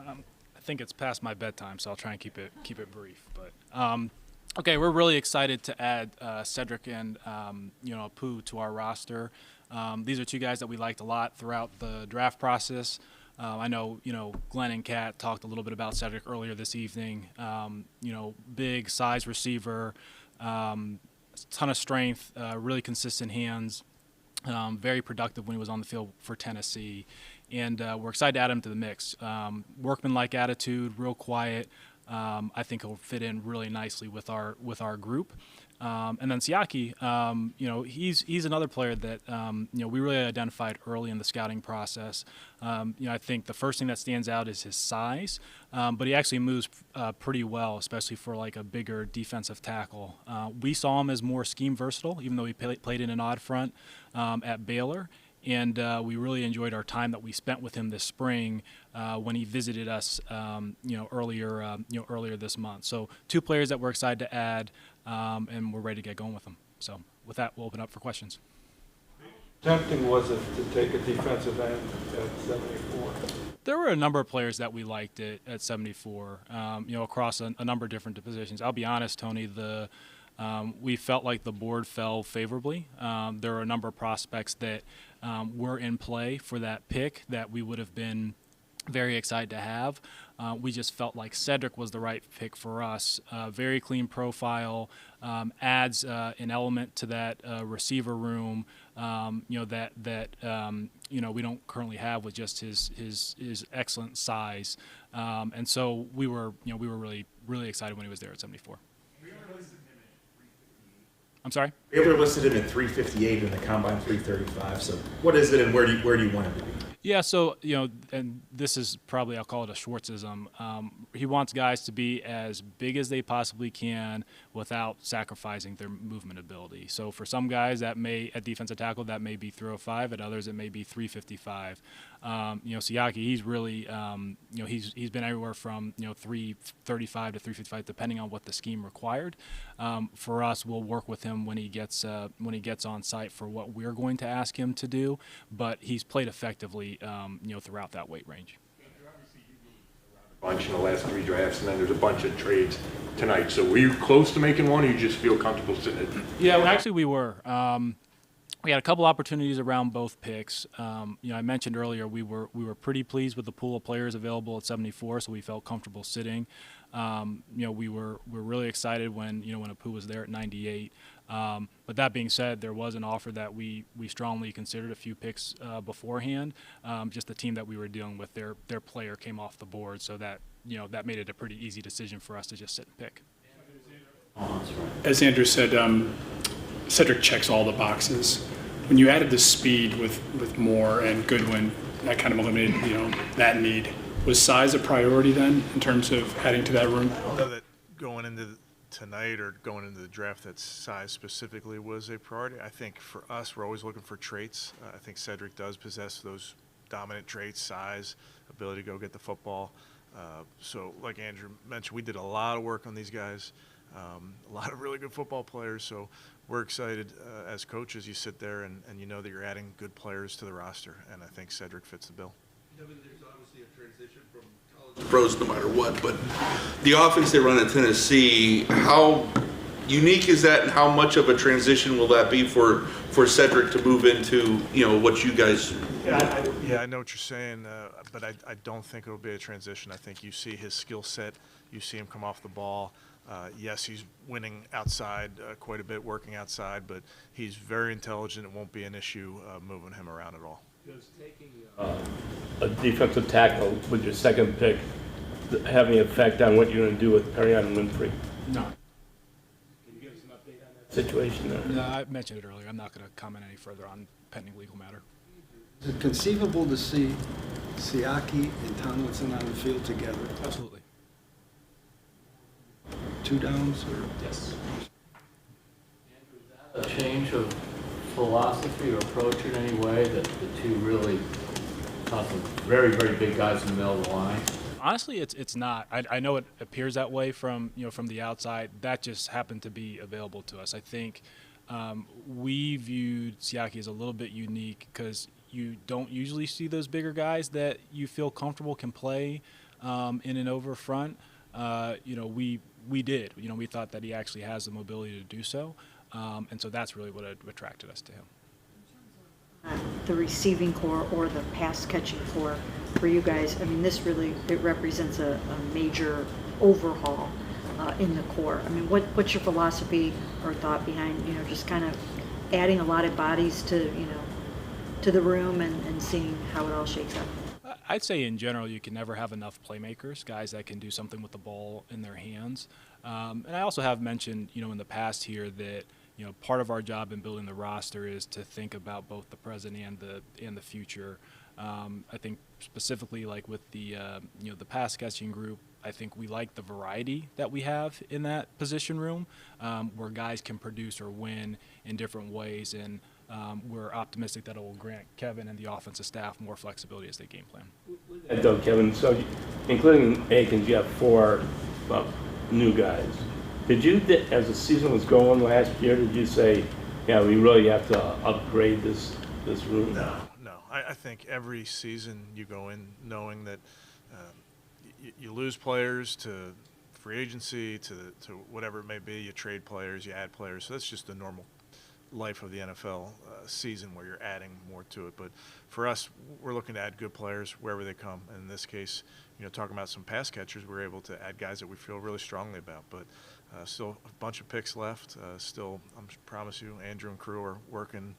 I think it's past my bedtime, so I'll try and keep it brief. But okay, we're really excited to add Cedric and Pooh to our roster. These are two guys that we liked a lot throughout the draft process. I know Glenn and Kat talked a little bit about Cedric earlier this evening. Big size receiver, ton of strength, really consistent hands. Very productive when he was on the field for Tennessee, and we're excited to add him to the mix. Workman-like attitude, real quiet. I think he'll fit in really nicely with our group. And then Siaki, he's another player that we really identified early in the scouting process. I think the first thing that stands out is his size, but he actually moves pretty well, especially for like a bigger defensive tackle. We saw him as more scheme versatile, even though he played in an odd front at Baylor. And we really enjoyed our time that we spent with him this spring when he visited us, earlier this month. So two players that we're excited to add, and we're ready to get going with them. So with that, we'll open up for questions. Tempting was it to take a defensive end at 74? There were a number of players that we liked at 74, across a number of different positions. I'll be honest, Tony, we felt like the board fell favorably. There were a number of prospects that were in play for that pick that we would have been very excited to have. We just felt like Cedric was the right pick for us. Very clean profile, adds an element to that receiver room, that we don't currently have with just his excellent size. And so we were really, really excited when he was there at 74. I'm sorry? Baylor listed him at 358 in the combine 335. So what is it, and where do you want him to be? Yeah, so, and this is probably, I'll call it a Schwartzism. He wants guys to be as big as they possibly can without sacrificing their movement ability. So for some guys at defensive tackle, that may be 305. At others, it may be 355. Siaki, he's really, he's been everywhere from, 335 to 355, depending on what the scheme required. For us, we'll work with him when he gets on site for what we're going to ask him to do, but he's played effectively throughout that weight range. A bunch in the last three drafts, and then there's a bunch of trades tonight. So were you close to making one, or you just feel comfortable sitting it? Yeah, well, actually we were. We had a couple opportunities around both picks. I mentioned earlier we were pretty pleased with the pool of players available at 74, so we felt comfortable sitting. We were really excited when Apu was there at 98. But that being said, there was an offer that we strongly considered a few picks beforehand. Just the team that we were dealing with, their player came off the board, so that that made it a pretty easy decision for us to just sit and pick. As Andrew said, Cedric checks all the boxes. When you added the speed with Moore and Goodwin, that kind of eliminated that need. Was size a priority then in terms of adding to that room? I don't know that going into tonight or going into the draft that size specifically was a priority. I think for us, we're always looking for traits. I think Cedric does possess those dominant traits: size, ability to go get the football. So like Andrew mentioned, we did a lot of work on these guys, a lot of really good football players. So we're excited as coaches. You sit there and you know that you're adding good players to the roster, and I think Cedric fits the bill. There's obviously a transition from college to pros no matter what, but the offense they run at Tennessee, how unique is that, and how much of a transition will that be for Cedric to move into what you guys? Yeah, I know what you're saying, but I don't think it'll be a transition. I think you see his skill set, you see him come off the ball. Yes, he's winning outside quite a bit, working outside, but he's very intelligent. It won't be an issue moving him around at all. Does taking a defensive tackle with your second pick have any effect on what you're going to do with Perrion and Winfrey? No. Can you give us an update on that situation there? No, I mentioned it earlier. I'm not going to comment any further on pending legal matter. Is it conceivable to see Siaki and Tomlinson on the field together? Absolutely. 2 downs or? Yes. A change of philosophy or approach in any way that the two really caught some very, very big guys in the middle of the line? Honestly, it's not. I know it appears that way from the outside. That just happened to be available to us. I think we viewed Siaki as a little bit unique because you don't usually see those bigger guys that you feel comfortable can play in and over front, we did. We thought that he actually has the mobility to do so, and so that's really what attracted us to him. The receiving core or the pass catching core for you guys, I mean, it represents a major overhaul in the core. I mean, what's your philosophy or thought behind, just kind of adding a lot of bodies to the room and seeing how it all shakes up? I'd say in general you can never have enough playmakers, guys that can do something with the ball in their hands. And I also have mentioned, in the past here that part of our job in building the roster is to think about both the present and the future. I think specifically like with the the pass catching group, I think we like the variety that we have in that position room, where guys can produce or win in different ways, and we're optimistic that it will grant Kevin and the offensive staff more flexibility as they game plan. Though, Kevin, so including Akins, you have 4 new guys. Did you, as the season was going last year, did you say, yeah, we really have to upgrade this room? No. I think every season you go in knowing that you lose players to free agency, to whatever it may be. You trade players, you add players. So that's just the normal life of the NFL season where you're adding more to it. But for us, we're looking to add good players wherever they come. And in this case, talking about some pass catchers, we're able to add guys that we feel really strongly about. But still a bunch of picks left. Still, I promise you, Andrew and crew are working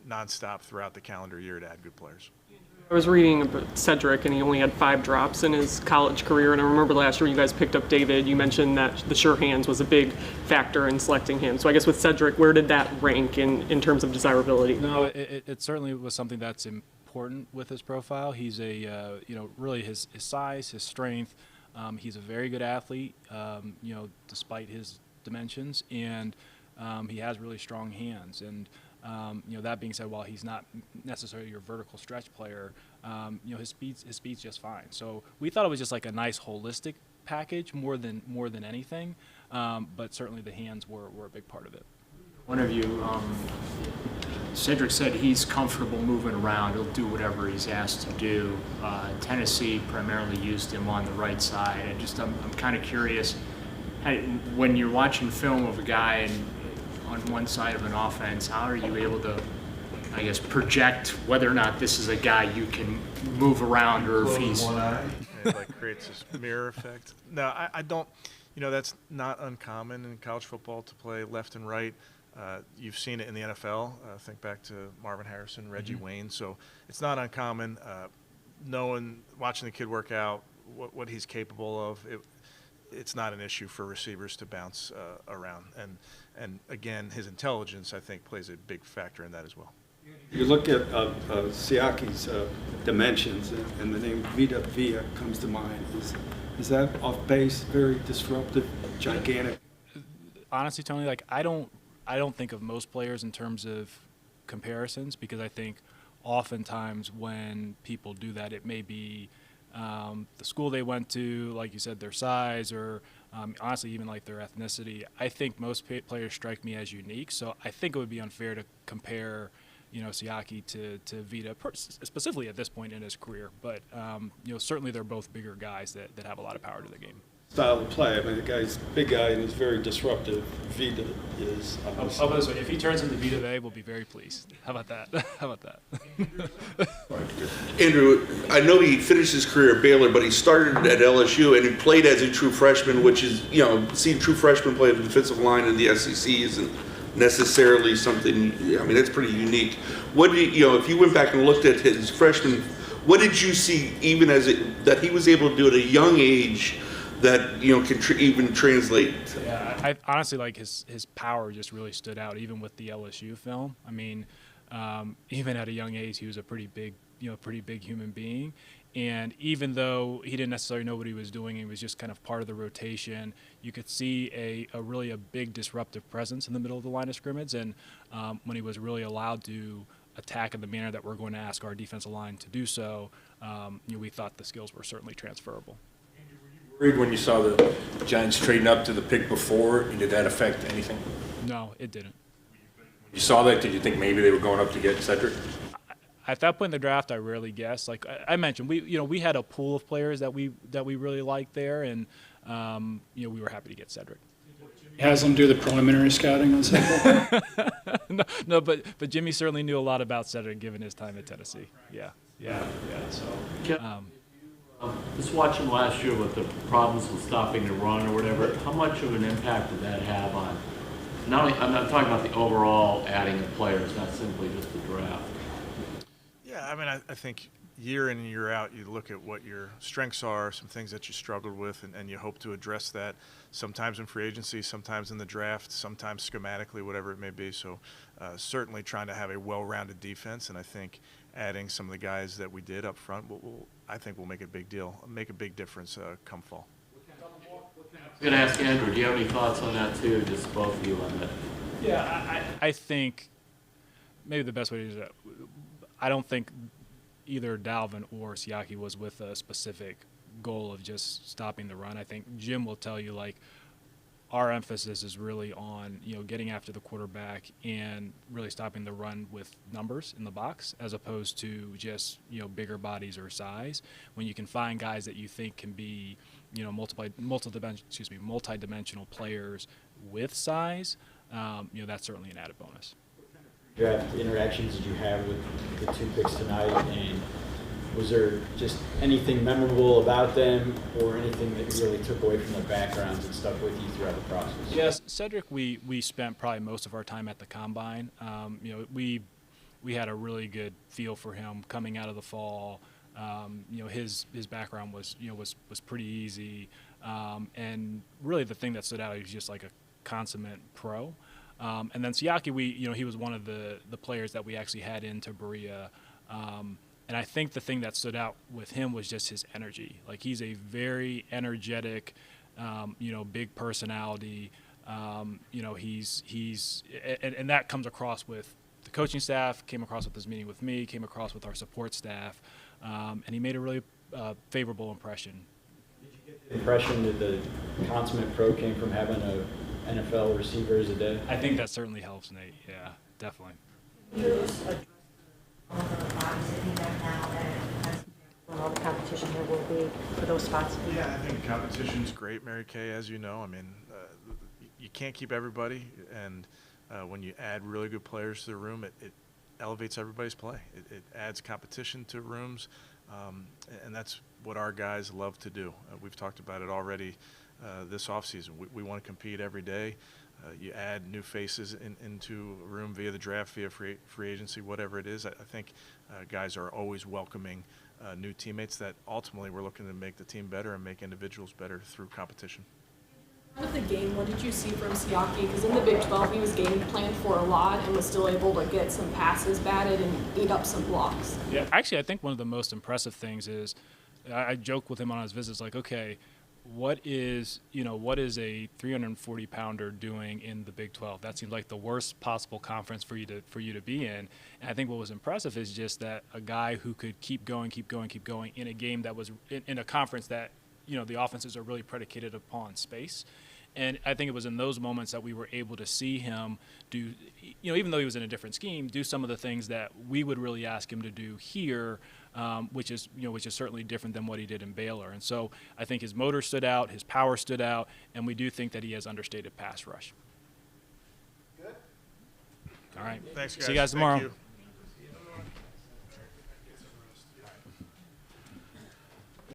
nonstop throughout the calendar year to add good players. I was reading about Cedric, and he only had 5 drops in his college career. And I remember last year when you guys picked up David, you mentioned that the sure hands was a big factor in selecting him. So I guess with Cedric, where did that rank in terms of desirability? No, it certainly was something that's important with his profile. He's really his size, his strength. He's a very good athlete, despite his dimensions, and he has really strong hands. And that being said, while he's not necessarily your vertical stretch player, his speed's just fine. So we thought it was just like a nice holistic package more than anything, but certainly the hands were a big part of it. One of you, Cedric said he's comfortable moving around. He'll do whatever he's asked to do. Tennessee primarily used him on the right side. I'm kind of curious, when you're watching film of a guy on one side of an offense, how are you able to, I guess, project whether or not this is a guy you can move around, or if he's... one eye. It creates this mirror effect. No, I don't, that's not uncommon in college football to play left and right. You've seen it in the NFL. Think back to Marvin Harrison, Reggie Wayne. So it's not uncommon. Watching the kid work out, what he's capable of, it's not an issue for receivers to bounce around. And again, his intelligence, I think, plays a big factor in that as well. You look at Siaki's dimensions, and the name Vita Vea comes to mind. Is that off base, very disruptive, gigantic? Honestly, Tony, I don't think of most players in terms of comparisons, because I think oftentimes when people do that, it may be the school they went to, like you said, their size, or honestly even like their ethnicity. I think most players strike me as unique, so I think it would be unfair to compare Siaki to Vita, specifically at this point in his career. But certainly they're both bigger guys that have a lot of power to the game. Style of play. I mean, the guy's a big guy and he's very disruptive. Vita is. If he turns into Vita Vea, we'll be very pleased. How about that? How about that? Andrew, I know he finished his career at Baylor, but he started at LSU and he played as a true freshman, which is, seeing true freshmen play the defensive line in the SEC isn't necessarily something, that's pretty unique. What do if you went back and looked at his freshman, what did you see even that he was able to do at a young age that, can even translate? Yeah, I honestly, his power just really stood out, even with the LSU film. I mean, even at a young age, he was a pretty big human being. And even though he didn't necessarily know what he was doing, he was just kind of part of the rotation, you could see a really big disruptive presence in the middle of the line of scrimmage. And when he was really allowed to attack in the manner that we're going to ask our defensive line to do so, we thought the skills were certainly transferable. Worried when you saw the Giants trading up to the pick before, and did that affect anything? No, it didn't. When you saw that, did you think maybe they were going up to get Cedric? At that point in the draft, I rarely guess. Like I mentioned, we had a pool of players that we really liked there, and we were happy to get Cedric. Has them do the preliminary scouting on Cedric? no, but Jimmy certainly knew a lot about Cedric given his time at Tennessee. Yeah. So, just watching last year with the problems with stopping the run or whatever, how much of an impact did that have on, not only, I'm not talking about the overall adding of players, not simply just the draft. Yeah, I mean, I think year in and year out, you look at what your strengths are, some things that you struggled with, and you hope to address that, sometimes in free agency, sometimes in the draft, sometimes schematically, whatever it may be. So certainly trying to have a well-rounded defense, and I think adding some of the guys that we did up front, I think will make a big difference come fall. I'm going to ask Andrew, do you have any thoughts on that too, just both of you on that? Yeah, I think maybe the best way to do that, I don't think either Dalvin or Siaki was with a specific goal of just stopping the run. I think Jim will tell you, like, our emphasis is really on, getting after the quarterback and really stopping the run with numbers in the box, as opposed to just, bigger bodies or size. When you can find guys that you think can be, multi-dimensional players with size, that's certainly an added bonus. Draft interactions did you have with the 2 picks tonight, and was there just anything memorable about them or anything that you really took away from their backgrounds and stuck with you throughout the process? Yes, Cedric, we spent probably most of our time at the combine. We had a really good feel for him coming out of the fall. His background was pretty easy, and really the thing that stood out, he was just like a consummate pro. And then Siaki, he was one of the players that we actually had into Berea. And I think the thing that stood out with him was just his energy. Like, he's a very energetic, big personality. He's and that comes across with the coaching staff, came across with his meeting with me, came across with our support staff, and he made a really favorable impression. Did you get the impression that the consummate pro came from having a NFL receiver as a day? I think that certainly helps, Nate. Yeah, definitely. All the competition there will be for those spots. Yeah, I think competition's great, Mary Kay, as you know. I mean, you can't keep everybody, and when you add really good players to the room, it elevates everybody's play. It adds competition to rooms, and that's what our guys love to do. We've talked about it already this offseason. We want to compete every day. You add new faces into a room via the draft, via free agency, whatever it is. I think guys are always welcoming new teammates that ultimately we're looking to make the team better and make individuals better through competition. Of the game, what did you see from Siaki? Because in the Big 12, he was game planned for a lot and was still able to get some passes batted and eat up some blocks. Yeah, actually, I think one of the most impressive things is I joke with him on his visits, like, okay, what is a 340-pounder doing in the Big 12? That seems like the worst possible conference for you to be in. And I think what was impressive is just that a guy who could keep going in a game that was in a conference that, the offenses are really predicated upon space. And I think it was in those moments that we were able to see him do, even though he was in a different scheme, do some of the things that we would really ask him to do here, which is certainly different than what he did in Baylor. And so I think his motor stood out, his power stood out, and we do think that he has understated pass rush. Good. All right. Thanks, guys. See you guys tomorrow. Thank you.